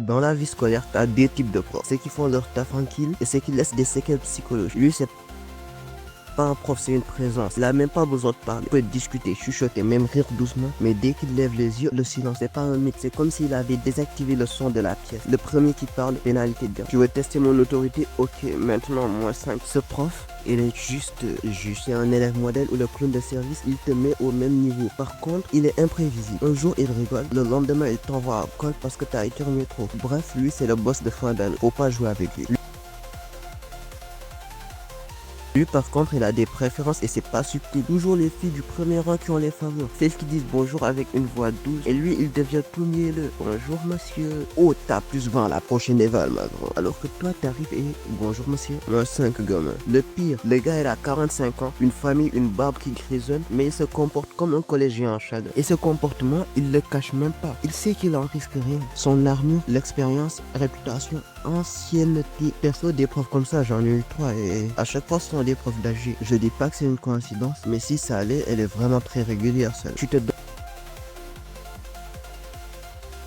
Dans la vie scolaire, t'as deux types de profs. Ceux qui font leur taf tranquille et ceux qui laissent des séquelles psychologiques. Lui, c'est pas un prof, c'est une présence. Il a même pas besoin de parler. Il peut discuter, chuchoter, même rire doucement. Mais dès qu'il lève les yeux, le silence, c'est pas un mythe. C'est comme s'il avait désactivé le son de la pièce. Le premier qui parle, pénalité de 1. Tu veux tester mon autorité? Ok, maintenant, moi 5. Ce prof, il est juste. C'est un élève modèle ou le clown de service, il te met au même niveau. Par contre, il est imprévisible. Un jour, il rigole. Le lendemain, il t'envoie à col parce que t'as éternué trop. Bref, lui, c'est le boss de fin d'année. Faut pas jouer avec lui. Lui, par contre, il a des préférences et c'est pas subtil. Toujours les filles du premier rang qui ont les faveurs. Celles qui disent bonjour avec une voix douce. Et lui, il devient tout mielleux. Bonjour monsieur. Oh, t'as plus 20 la prochaine éval, ma grande. Alors que toi, t'arrives et bonjour monsieur. Moi, 5 gamin. Le pire, le gars, il a 45 ans, une famille, une barbe qui grisonne, mais il se comporte comme un collégien en chagrin. Et ce comportement, il le cache même pas. Il sait qu'il en risque rien. Son armure, l'expérience, réputation, ancienneté. Perso, des profs comme ça, j'en ai eu 3 et à chaque fois, ce sont des profs d'âge. Je dis pas que c'est une coïncidence, mais si ça allait, elle est vraiment très régulière, celle. Tu te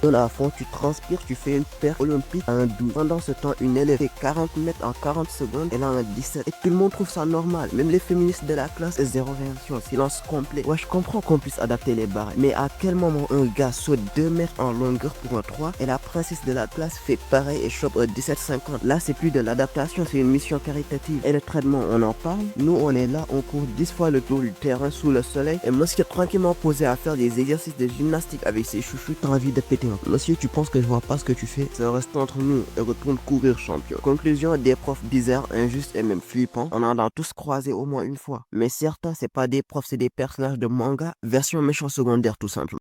donnes à fond, tu transpires, tu fais une paire olympique à un 12. Pendant ce temps, une élève fait 40 mètres en 40 secondes, elle a un 17. Et tout le monde trouve ça normal. Même les féministes de la classe, zéro réaction, silence complet. Ouais, je comprends qu'on puisse adapter les barres, mais à quel moment un gars saute 2 mètres en longueur pour un 3 et la princesse de la classe fait pareil et chope un 17,50. Là, c'est plus de l'adaptation, c'est une mission caritative. Et le traitement, on en parle. Nous, on est là, on court 10 fois le tour du terrain sous le soleil. Et monsieur tranquillement posé à faire des exercices de gymnastique avec ses chouchous, t'as envie de péter. Monsieur, tu penses que je vois pas ce que tu fais? Ça reste entre nous et retourne courir, champion. Conclusion, des profs bizarres, injustes et même flippants. On en a tous croisé au moins une fois. Mais certains, c'est pas des profs, c'est des personnages de manga, version méchant secondaire tout simplement.